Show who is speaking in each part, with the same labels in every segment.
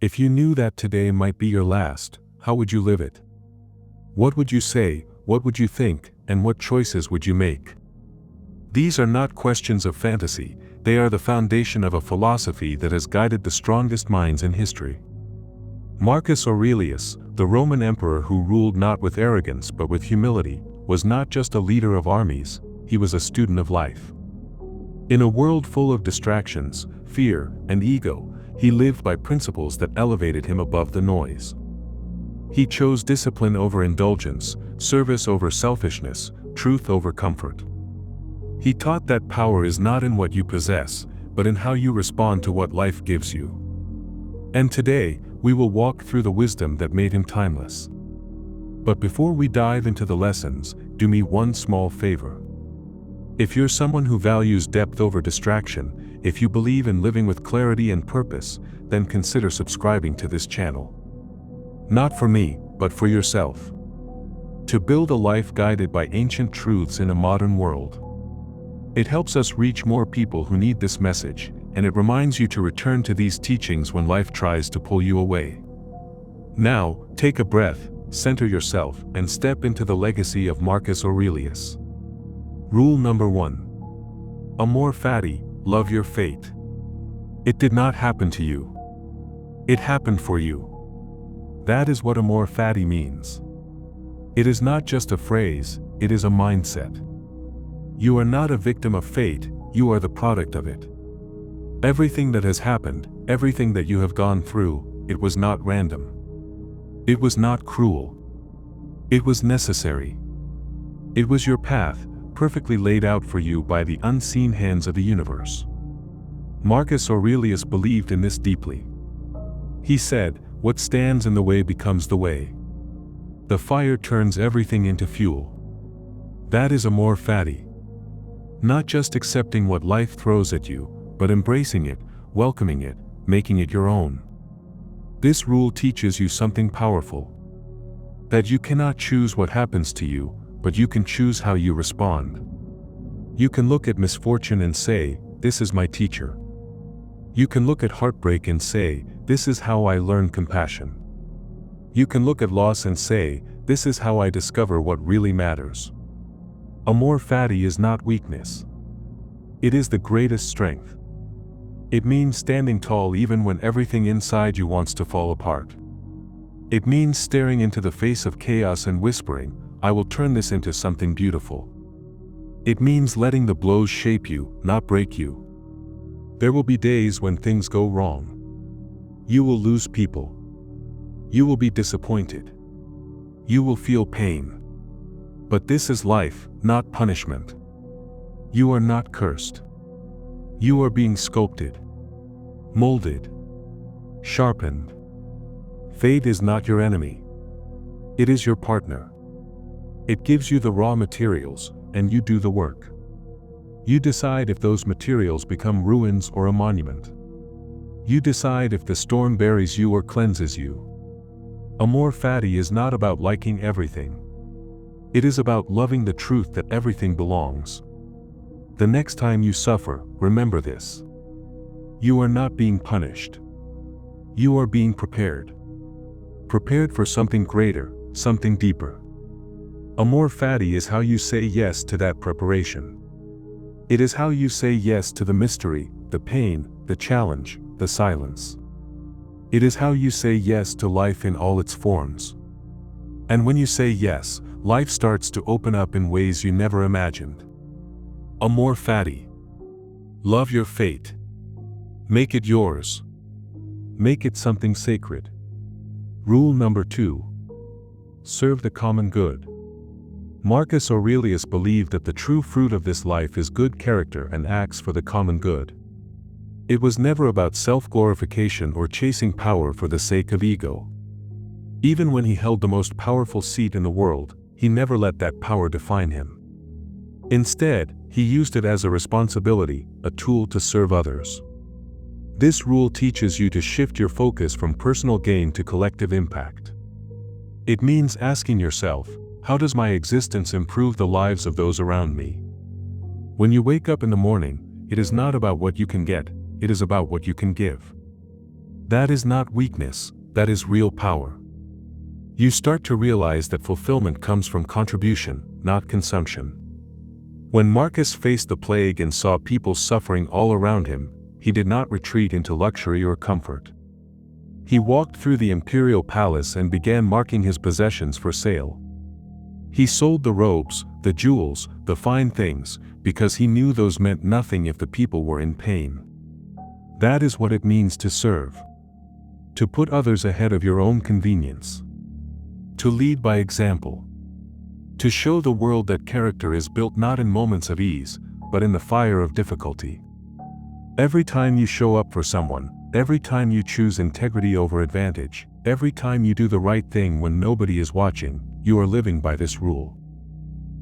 Speaker 1: If you knew that today might be your last, how would you live it? What would you say, what would you think, and what choices would you make? These are not questions of fantasy, they are the foundation of a philosophy that has guided the strongest minds in history. Marcus Aurelius, the Roman emperor who ruled not with arrogance but with humility, was not just a leader of armies, he was a student of life. In a world full of distractions, fear, and ego, he lived by principles that elevated him above the noise. He chose discipline over indulgence, service over selfishness, truth over comfort. He taught that power is not in what you possess, but in how you respond to what life gives you. And today, we will walk through the wisdom that made him timeless. But before we dive into the lessons, do me one small favor. If you're someone who values depth over distraction, if you believe in living with clarity and purpose, then consider subscribing to this channel. Not for me, but for yourself. To build a life guided by ancient truths in a modern world. It helps us reach more people who need this message, and it reminds you to return to these teachings when life tries to pull you away. Now, take a breath, center yourself, and step into the legacy of Marcus Aurelius. Rule number 1. Amor fati, love your fate. It did not happen to you. It happened for you. That is what amor fati means. It is not just a phrase, it is a mindset. You are not a victim of fate, you are the product of it. Everything that has happened, everything that you have gone through, it was not random. It was not cruel. It was necessary. It was your path, perfectly laid out for you by the unseen hands of the universe. Marcus Aurelius believed in this deeply. He said, "What stands in the way becomes the way. The fire turns everything into fuel." That is amor fati. Not just accepting what life throws at you, but embracing it, welcoming it, making it your own. This rule teaches you something powerful. That you cannot choose what happens to you, but you can choose how you respond. You can look at misfortune and say, "This is my teacher." You can look at heartbreak and say, "This is how I learn compassion." You can look at loss and say, "This is how I discover what really matters." Amor fati is not weakness. It is the greatest strength. It means standing tall even when everything inside you wants to fall apart. It means staring into the face of chaos and whispering, "I will turn this into something beautiful." It means letting the blows shape you, not break you. There will be days when things go wrong. You will lose people. You will be disappointed. You will feel pain. But this is life, not punishment. You are not cursed. You are being sculpted, molded, sharpened. Fate is not your enemy. It is your partner. It gives you the raw materials, and you do the work. You decide if those materials become ruins or a monument. You decide if the storm buries you or cleanses you. Amor fati is not about liking everything. It is about loving the truth that everything belongs. The next time you suffer, remember this. You are not being punished. You are being prepared. Prepared for something greater, something deeper. Amor fati is how you say yes to that preparation. It is how you say yes to the mystery, the pain, the challenge, the silence. It is how you say yes to life in all its forms. And when you say yes, life starts to open up in ways you never imagined. Amor fati. Love your fate. Make it yours. Make it something sacred. Rule number 2. Serve the common good. Marcus Aurelius believed that the true fruit of this life is good character and acts for the common good. It was never about self-glorification or chasing power for the sake of ego. Even when he held the most powerful seat in the world, he never let that power define him. Instead, he used it as a responsibility, a tool to serve others. This rule teaches you to shift your focus from personal gain to collective impact. It means asking yourself, how does my existence improve the lives of those around me? When you wake up in the morning, it is not about what you can get, it is about what you can give. That is not weakness, that is real power. You start to realize that fulfillment comes from contribution, not consumption. When Marcus faced the plague and saw people suffering all around him, he did not retreat into luxury or comfort. He walked through the imperial palace and began marking his possessions for sale. He sold the robes, the jewels, the fine things, because he knew those meant nothing if the people were in pain. That is what it means to serve. To put others ahead of your own convenience. To lead by example. To show the world that character is built not in moments of ease, but in the fire of difficulty. Every time you show up for someone, every time you choose integrity over advantage, every time you do the right thing when nobody is watching, you are living by this rule.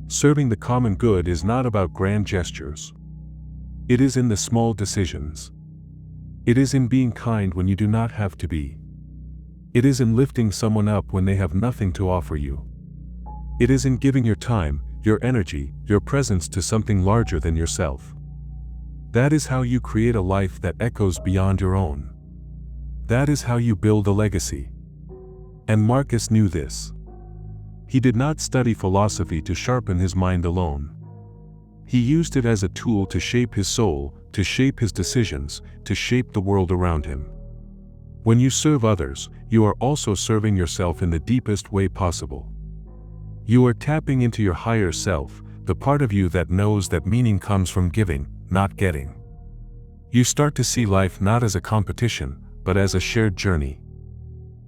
Speaker 1: Serving the common good is not about grand gestures. It is in the small decisions. It is in being kind when you do not have to be. It is in lifting someone up when they have nothing to offer you. It is in giving your time, your energy, your presence to something larger than yourself. That is how you create a life that echoes beyond your own. That is how you build a legacy. And Marcus knew this. He did not study philosophy to sharpen his mind alone. He used it as a tool to shape his soul, to shape his decisions, to shape the world around him. When you serve others, you are also serving yourself in the deepest way possible. You are tapping into your higher self, the part of you that knows that meaning comes from giving, not getting. You start to see life not as a competition, but as a shared journey.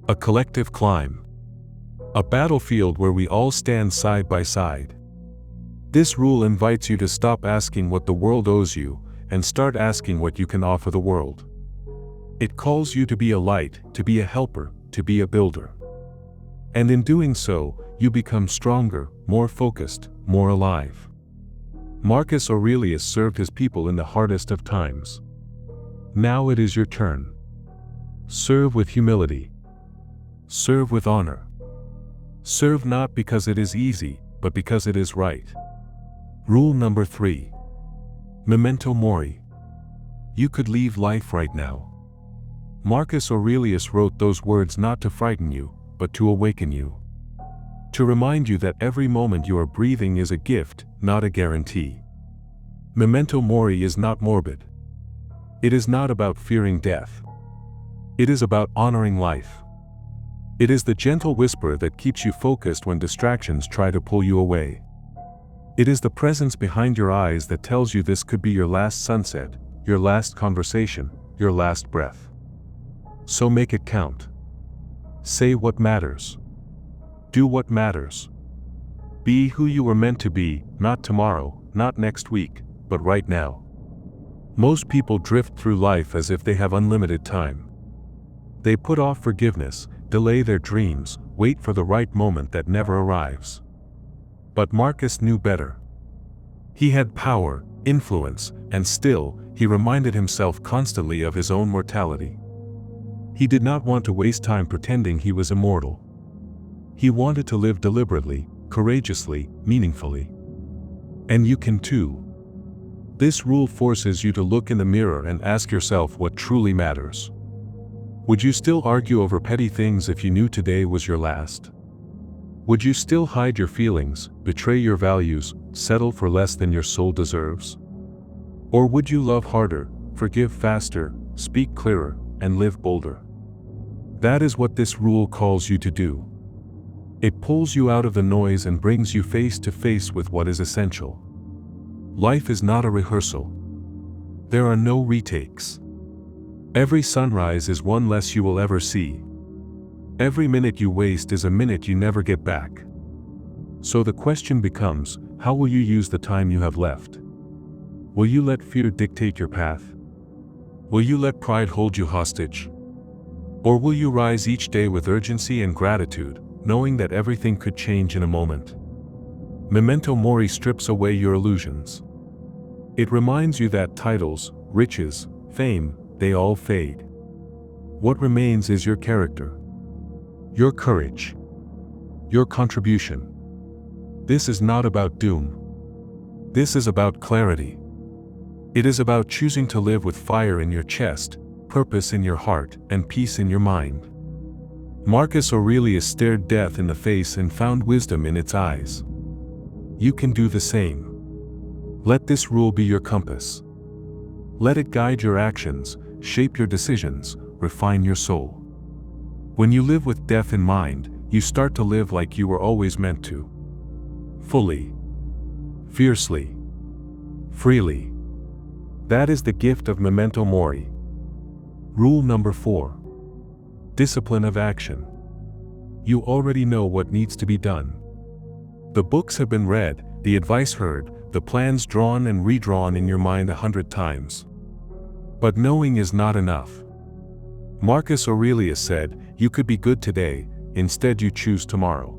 Speaker 1: A collective climb. A battlefield where we all stand side by side. This rule invites you to stop asking what the world owes you, and start asking what you can offer the world. It calls you to be a light, to be a helper, to be a builder. And in doing so, you become stronger, more focused, more alive. Marcus Aurelius served his people in the hardest of times. Now it is your turn. Serve with humility. Serve with honor. Serve not because it is easy, but because it is right. Rule number 3. Memento mori. You could leave life right now. Marcus Aurelius wrote those words not to frighten you, but to awaken you. To remind you that every moment you are breathing is a gift, not a guarantee. Memento mori is not morbid. It is not about fearing death. It is about honoring life. It is the gentle whisper that keeps you focused when distractions try to pull you away. It is the presence behind your eyes that tells you this could be your last sunset, your last conversation, your last breath. So make it count. Say what matters. Do what matters. Be who you were meant to be, not tomorrow, not next week, but right now. Most people drift through life as if they have unlimited time. They put off forgiveness, delay their dreams, wait for the right moment that never arrives. But Marcus knew better. He had power, influence, and still, he reminded himself constantly of his own mortality. He did not want to waste time pretending he was immortal. He wanted to live deliberately, courageously, meaningfully. And you can too. This rule forces you to look in the mirror and ask yourself what truly matters. Would you still argue over petty things if you knew today was your last? Would you still hide your feelings, betray your values, settle for less than your soul deserves? Or would you love harder, forgive faster, speak clearer, and live bolder? That is what this rule calls you to do. It pulls you out of the noise and brings you face to face with what is essential. Life is not a rehearsal. There are no retakes. Every sunrise is one less you will ever see. Every minute you waste is a minute you never get back. So the question becomes, how will you use the time you have left? Will you let fear dictate your path? Will you let pride hold you hostage? Or will you rise each day with urgency and gratitude, knowing that everything could change in a moment? Memento mori strips away your illusions. It reminds you that titles, riches, fame, they all fade. What remains is your character. Your courage. Your contribution. This is not about doom. This is about clarity. It is about choosing to live with fire in your chest, purpose in your heart and peace in your mind. Marcus Aurelius stared death in the face and found wisdom in its eyes. You can do the same. Let this rule be your compass. Let it guide your actions, shape your decisions, refine your soul. When you live with death in mind, you start to live like you were always meant to. Fully. Fiercely. Freely. That is the gift of memento mori. Rule number 4. Discipline of action. You already know what needs to be done. The books have been read, the advice heard, the plans drawn and redrawn in your mind 100 times. But knowing is not enough. Marcus Aurelius said, "You could be good today, instead you choose tomorrow."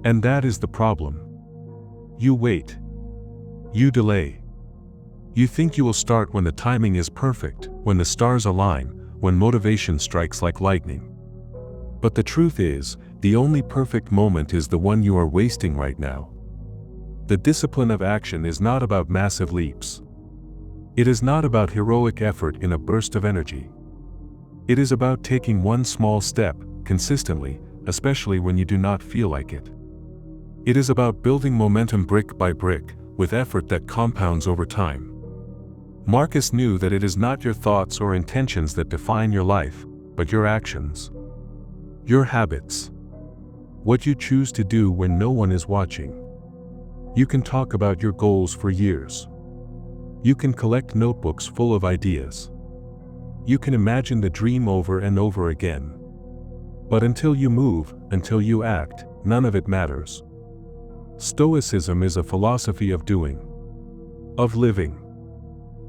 Speaker 1: And that is the problem. You wait. You delay. You think you will start when the timing is perfect, when the stars align, when motivation strikes like lightning. But the truth is, the only perfect moment is the one you are wasting right now. The discipline of action is not about massive leaps. It is not about heroic effort in a burst of energy. It is about taking one small step, consistently, especially when you do not feel like it. It is about building momentum brick by brick, with effort that compounds over time. Marcus knew that it is not your thoughts or intentions that define your life, but your actions. Your habits. What you choose to do when no one is watching. You can talk about your goals for years. You can collect notebooks full of ideas. You can imagine the dream over and over again. But until you move, until you act, none of it matters. Stoicism is a philosophy of doing, of living,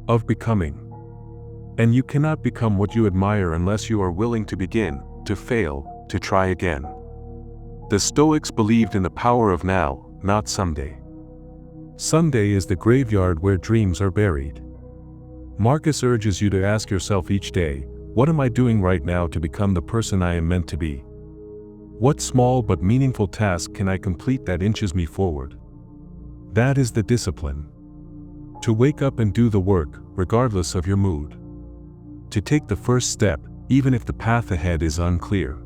Speaker 1: of becoming. And you cannot become what you admire unless you are willing to begin, to fail, to try again. The Stoics believed in the power of now, not someday. Someday is the graveyard where dreams are buried. Marcus urges you to ask yourself each day, what am I doing right now to become the person I am meant to be? What small but meaningful task can I complete that inches me forward? That is the discipline. To wake up and do the work, regardless of your mood. To take the first step, even if the path ahead is unclear.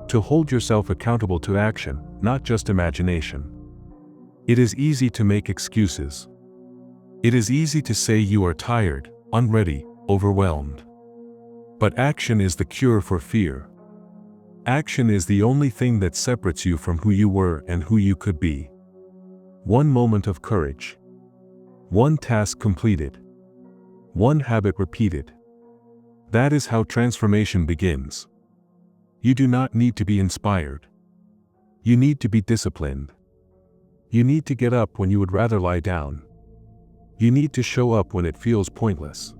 Speaker 1: To hold yourself accountable to action, not just imagination. It is easy to make excuses. It is easy to say you are tired, unready, overwhelmed. But action is the cure for fear. Action is the only thing that separates you from who you were and who you could be. One moment of courage. One task completed. One habit repeated. That is how transformation begins. You do not need to be inspired. You need to be disciplined. You need to get up when you would rather lie down. You need to show up when it feels pointless.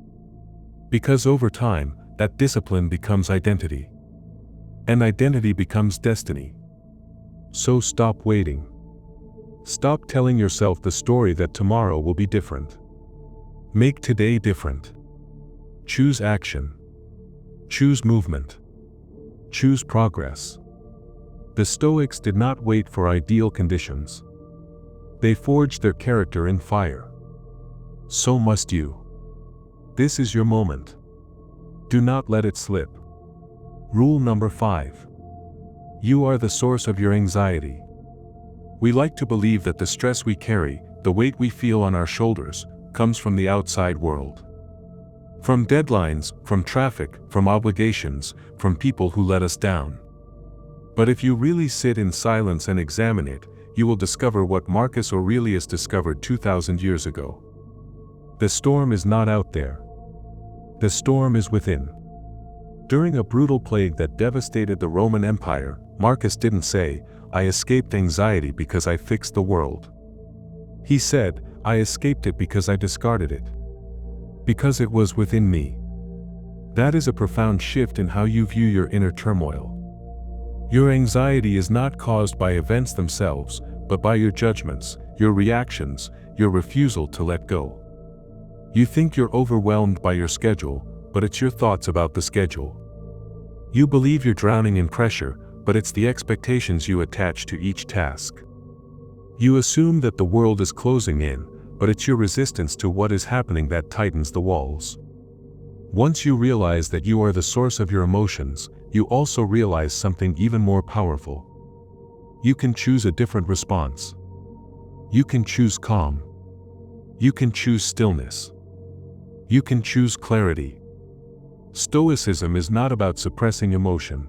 Speaker 1: Because over time, that discipline becomes identity. And identity becomes destiny. So stop waiting. Stop telling yourself the story that tomorrow will be different. Make today different. Choose action. Choose movement. Choose progress. The Stoics did not wait for ideal conditions. They forged their character in fire. So must you. This is your moment. Do not let it slip. Rule number 5. You are the source of your anxiety. We like to believe that the stress we carry, the weight we feel on our shoulders, comes from the outside world. From deadlines, from traffic, from obligations, from people who let us down. But if you really sit in silence and examine it, you will discover what Marcus Aurelius discovered 2,000 years ago. The storm is not out there. The storm is within. During a brutal plague that devastated the Roman Empire, Marcus didn't say, "I escaped anxiety because I fixed the world." He said, "I escaped it because I discarded it. Because it was within me." That is a profound shift in how you view your inner turmoil. Your anxiety is not caused by events themselves, but by your judgments, your reactions, your refusal to let go. You think you're overwhelmed by your schedule, but it's your thoughts about the schedule. You believe you're drowning in pressure, but it's the expectations you attach to each task. You assume that the world is closing in, but it's your resistance to what is happening that tightens the walls. Once you realize that you are the source of your emotions, you also realize something even more powerful. You can choose a different response. You can choose calm. You can choose stillness. You can choose clarity. Stoicism is not about suppressing emotion.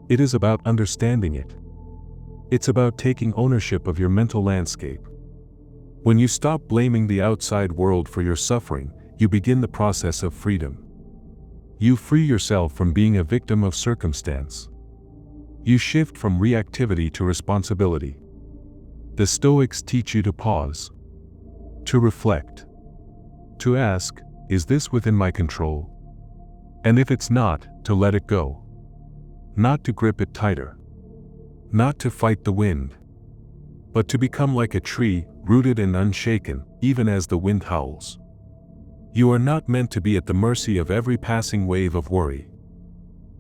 Speaker 1: It is about understanding it. It's about taking ownership of your mental landscape. When you stop blaming the outside world for your suffering, you begin the process of freedom. You free yourself from being a victim of circumstance. You shift from reactivity to responsibility. The Stoics teach you to pause, to reflect, to ask, is this within my control? And if it's not, to let it go. Not to grip it tighter. Not to fight the wind. But to become like a tree, rooted and unshaken, even as the wind howls. You are not meant to be at the mercy of every passing wave of worry.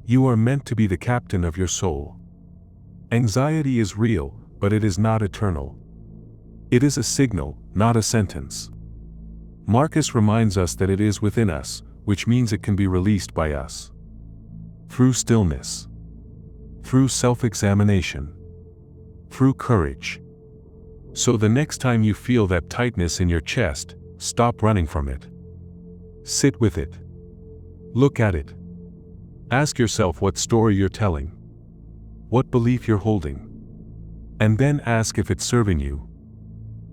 Speaker 1: You are meant to be the captain of your soul. Anxiety is real, but it is not eternal. It is a signal, not a sentence. Marcus reminds us that it is within us, which means it can be released by us. Through stillness. Through self-examination. Through courage. So the next time you feel that tightness in your chest, stop running from it. Sit with it. Look at it. Ask yourself what story you're telling. What belief you're holding. And then ask if it's serving you.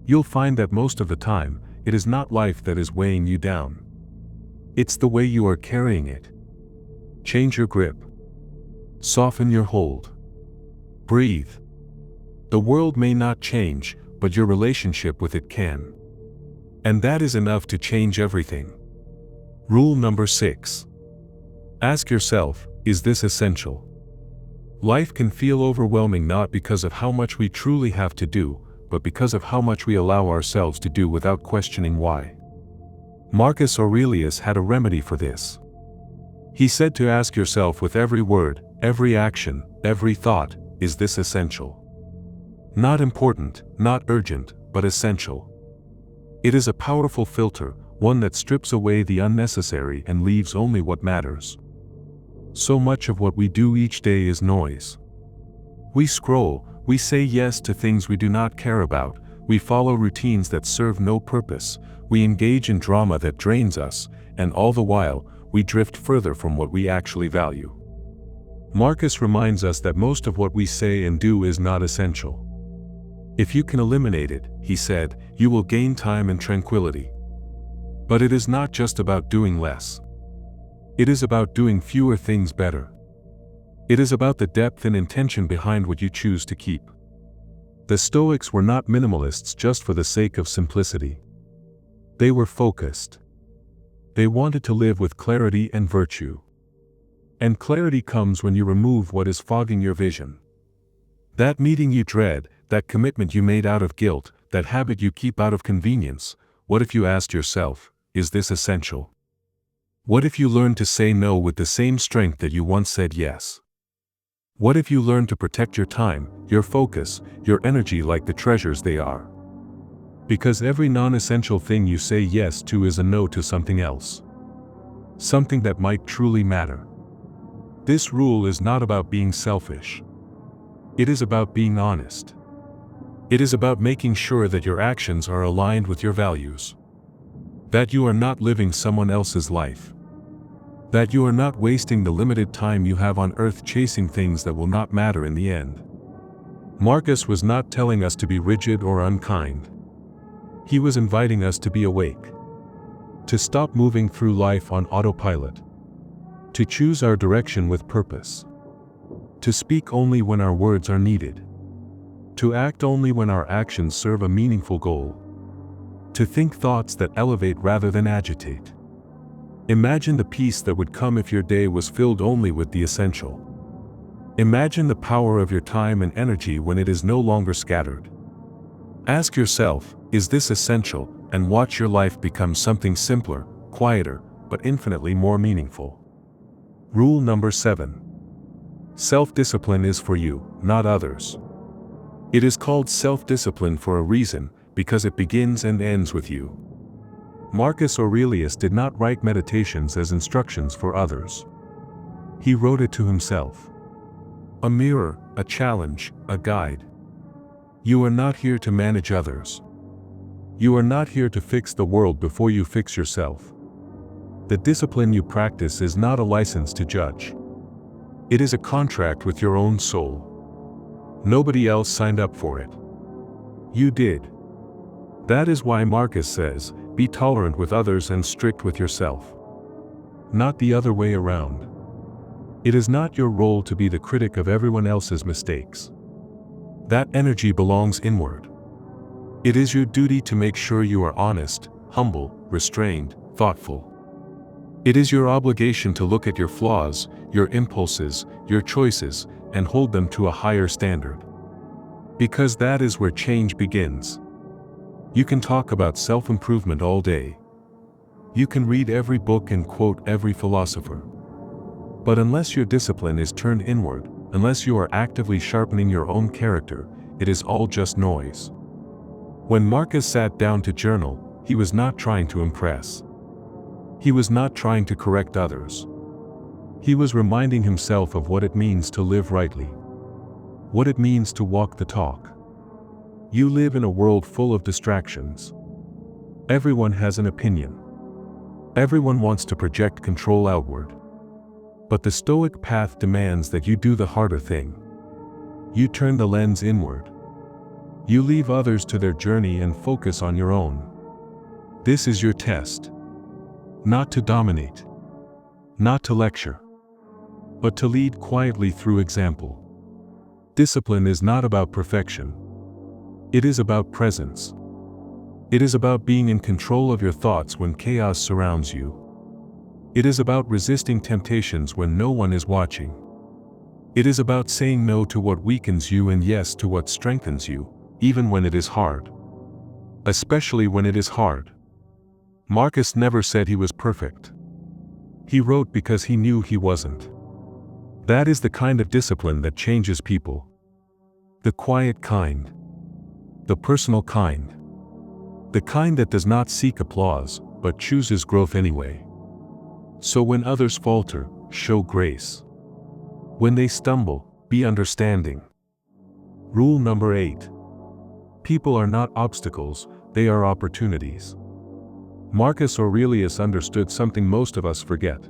Speaker 1: You'll find that most of the time, it is not life that is weighing you down. It's the way you are carrying it. Change your grip. Soften your hold. Breathe. The world may not change, but your relationship with it can. And that is enough to change everything. Rule number 6. Ask yourself, is this essential? Life can feel overwhelming not because of how much we truly have to do, but because of how much we allow ourselves to do without questioning why. Marcus Aurelius had a remedy for this. He said to ask yourself with every word, every action, every thought, is this essential? Not important, not urgent, but essential. It is a powerful filter, one that strips away the unnecessary and leaves only what matters. So much of what we do each day is noise. We scroll, we say yes to things we do not care about, we follow routines that serve no purpose, we engage in drama that drains us, and all the while, we drift further from what we actually value. Marcus reminds us that most of what we say and do is not essential. If you can eliminate it, he said, you will gain time and tranquility. But it is not just about doing less. It is about doing fewer things better. It is about the depth and intention behind what you choose to keep. The Stoics were not minimalists just for the sake of simplicity. They were focused. They wanted to live with clarity and virtue. And clarity comes when you remove what is fogging your vision. That meeting you dread, that commitment you made out of guilt, that habit you keep out of convenience, what if you asked yourself, is this essential? What if you learned to say no with the same strength that you once said yes? What if you learned to protect your time, your focus, your energy like the treasures they are? Because every non-essential thing you say yes to is a no to something else. Something that might truly matter. This rule is not about being selfish. It is about being honest. It is about making sure that your actions are aligned with your values. That you are not living someone else's life. That you are not wasting the limited time you have on earth chasing things that will not matter in the end. Marcus was not telling us to be rigid or unkind. He was inviting us to be awake. To stop moving through life on autopilot. To choose our direction with purpose. To speak only when our words are needed. To act only when our actions serve a meaningful goal. To think thoughts that elevate rather than agitate. Imagine the peace that would come if your day was filled only with the essential. Imagine the power of your time and energy when it is no longer scattered. Ask yourself, is this essential, and watch your life become something simpler, quieter, but infinitely more meaningful. Rule number 7. Self-discipline is for you, not others. It is called self-discipline for a reason, because it begins and ends with you. Marcus Aurelius did not write meditations as instructions for others. He wrote it to himself. A mirror, a challenge, a guide. You are not here to manage others. You are not here to fix the world before you fix yourself. The discipline you practice is not a license to judge. It is a contract with your own soul. Nobody else signed up for it. You did. That is why Marcus says, be tolerant with others and strict with yourself. Not the other way around. It is not your role to be the critic of everyone else's mistakes. That energy belongs inward. It is your duty to make sure you are honest, humble, restrained, thoughtful. It is your obligation to look at your flaws, your impulses, your choices, and hold them to a higher standard. Because that is where change begins. You can talk about self-improvement all day. You can read every book and quote every philosopher. But unless your discipline is turned inward, unless you are actively sharpening your own character, it is all just noise. When Marcus sat down to journal, he was not trying to impress. He was not trying to correct others. He was reminding himself of what it means to live rightly. What it means to walk the talk. You live in a world full of distractions. Everyone has an opinion. Everyone wants to project control outward. But the Stoic path demands that you do the harder thing. You turn the lens inward. You leave others to their journey and focus on your own. This is your test. Not to dominate. Not to lecture. But to lead quietly through example. Discipline is not about perfection. It is about presence. It is about being in control of your thoughts when chaos surrounds you. It is about resisting temptations when no one is watching. It is about saying no to what weakens you and yes to what strengthens you, even when it is hard. Especially when it is hard. Marcus never said he was perfect. He wrote because he knew he wasn't. That is the kind of discipline that changes people. The quiet kind. The personal kind. The kind that does not seek applause, but chooses growth anyway. So when others falter, show grace. When they stumble, be understanding. Rule number 8. People are not obstacles, they are opportunities. Marcus Aurelius understood something most of us forget.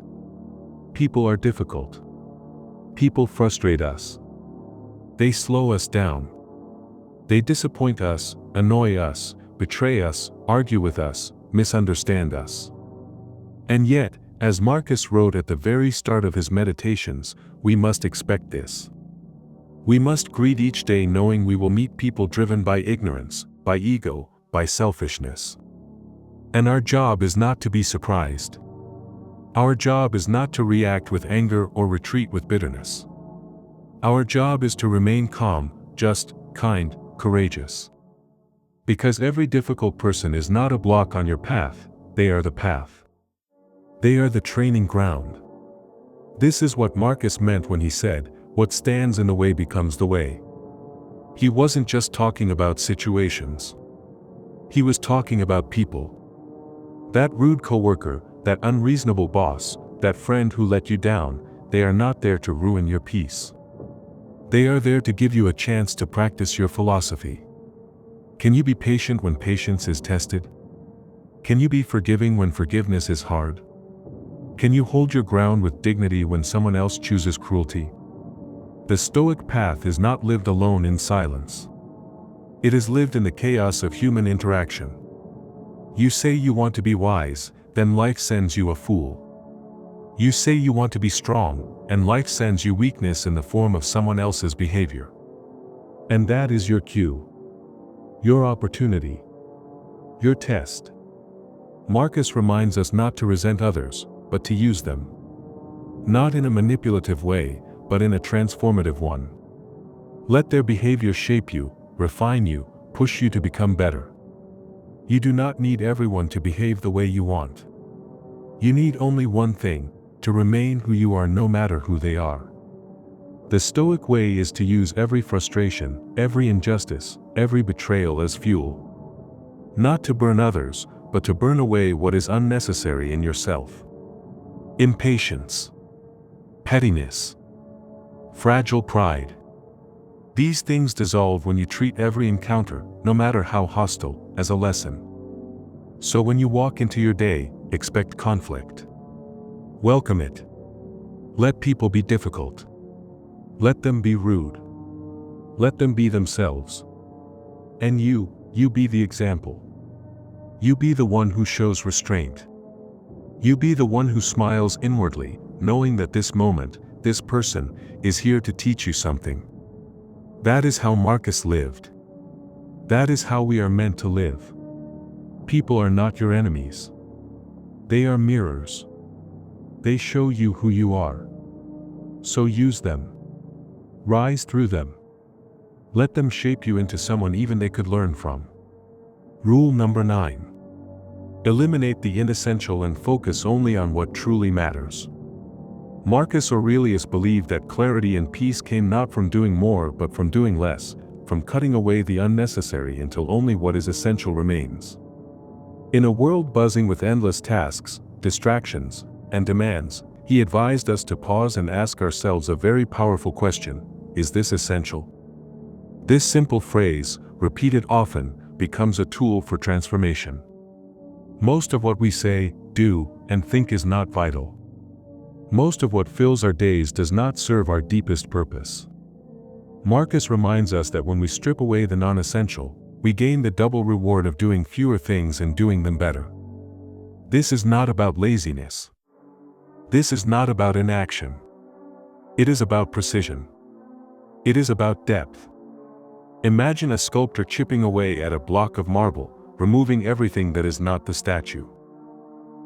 Speaker 1: People are difficult. People frustrate us. They slow us down. They disappoint us, annoy us, betray us, argue with us, misunderstand us. And yet, as Marcus wrote at the very start of his meditations, we must expect this. We must greet each day knowing we will meet people driven by ignorance, by ego, by selfishness. And our job is not to be surprised. Our job is not to react with anger or retreat with bitterness. Our job is to remain calm, just, kind, courageous. Because every difficult person is not a block on your path, they are the path. They are the training ground. This is what Marcus meant when he said, what stands in the way becomes the way. He wasn't just talking about situations. He was talking about people. That rude coworker, that unreasonable boss, that friend who let you down, they are not there to ruin your peace. They are there to give you a chance to practice your philosophy. Can you be patient when patience is tested? Can you be forgiving when forgiveness is hard? Can you hold your ground with dignity when someone else chooses cruelty? The Stoic path is not lived alone in silence. It is lived in the chaos of human interaction. You say you want to be wise, then life sends you a fool. You say you want to be strong, and life sends you weakness in the form of someone else's behavior. And that is your cue. Your opportunity. Your test. Marcus reminds us not to resent others, but to use them. Not in a manipulative way, but in a transformative one. Let their behavior shape you, refine you, push you to become better. You do not need everyone to behave the way you want. You need only one thing, to remain who you are no matter who they are. The Stoic way is to use every frustration, every injustice, every betrayal as fuel. Not to burn others, but to burn away what is unnecessary in yourself. Impatience, pettiness, fragile pride. These things dissolve when you treat every encounter, no matter how hostile, as a lesson. So when you walk into your day, expect conflict. Welcome it. Let people be difficult. Let them be rude. Let them be themselves. And you be the example. You be the one who shows restraint. You be the one who smiles inwardly, knowing that this moment, this person, is here to teach you something. That is how Marcus lived. That is how we are meant to live. People are not your enemies. They are mirrors. They show you who you are. So use them. Rise through them. Let them shape you into someone even they could learn from. Rule number 9. Eliminate the inessential and focus only on what truly matters. Marcus Aurelius believed that clarity and peace came not from doing more but from doing less, from cutting away the unnecessary until only what is essential remains. In a world buzzing with endless tasks, distractions, and demands, he advised us to pause and ask ourselves a very powerful question: is this essential? This simple phrase, repeated often, becomes a tool for transformation. Most of what we say, do, and think is not vital. Most of what fills our days does not serve our deepest purpose. Marcus reminds us that when we strip away the non-essential, we gain the double reward of doing fewer things and doing them better. This is not about laziness. This is not about inaction. It is about precision. It is about depth. Imagine a sculptor chipping away at a block of marble, removing everything that is not the statue.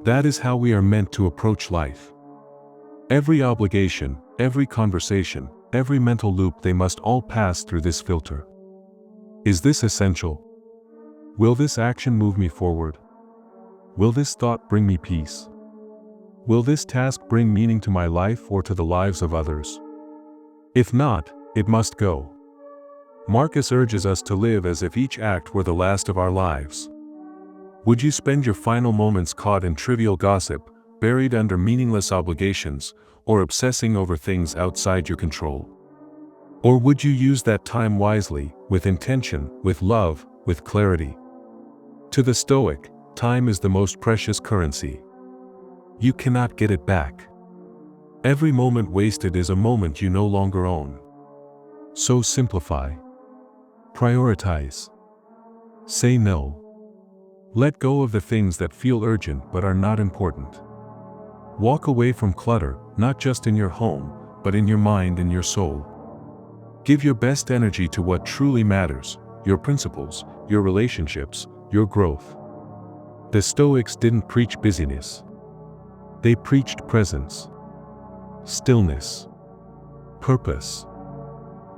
Speaker 1: That is how we are meant to approach life. Every obligation, every conversation, every mental loop, they must all pass through this filter. Is this essential? Will this action move me forward? Will this thought bring me peace? Will this task bring meaning to my life or to the lives of others? If not, it must go. Marcus urges us to live as if each act were the last of our lives. Would you spend your final moments caught in trivial gossip, buried under meaningless obligations, or obsessing over things outside your control? Or would you use that time wisely, with intention, with love, with clarity? To the Stoic, time is the most precious currency. You cannot get it back. Every moment wasted is a moment you no longer own. So simplify. Prioritize. Say no. Let go of the things that feel urgent but are not important. Walk away from clutter, not just in your home, but in your mind and your soul. Give your best energy to what truly matters: your principles, your relationships, your growth. The Stoics didn't preach busyness. They preached presence, stillness, purpose.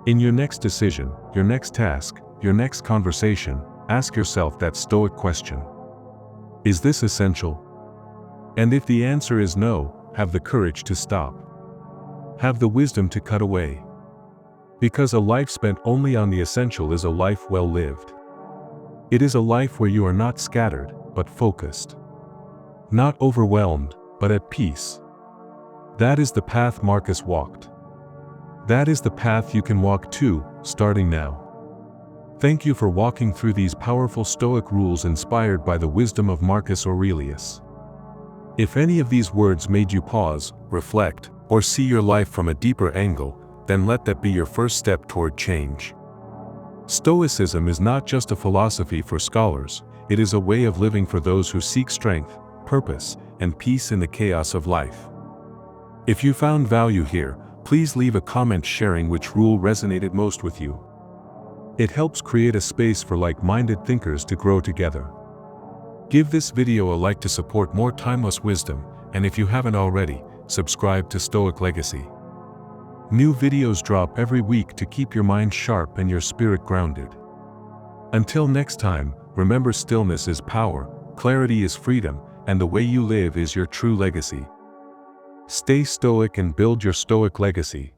Speaker 1: In your next decision, your next task, your next conversation, ask yourself that Stoic question: is this essential? And if the answer is no, have the courage to stop. Have the wisdom to cut away. Because a life spent only on the essential is a life well lived. It is a life where you are not scattered, but focused. Not overwhelmed, but at peace. That is the path Marcus walked. That is the path you can walk too, starting now. Thank you for walking through these powerful Stoic rules inspired by the wisdom of Marcus Aurelius. If any of these words made you pause, reflect, or see your life from a deeper angle, then let that be your first step toward change. Stoicism is not just a philosophy for scholars, it is a way of living for those who seek strength, purpose, and peace in the chaos of life. If you found value here, please leave a comment sharing which rule resonated most with you. It helps create a space for like-minded thinkers to grow together. Give this video a like to support more timeless wisdom, and if you haven't already, subscribe to Stoic Legacy. New videos drop every week to keep your mind sharp and your spirit grounded. Until next time, remember, stillness is power, clarity is freedom, and the way you live is your true legacy. Stay stoic and build your Stoic legacy.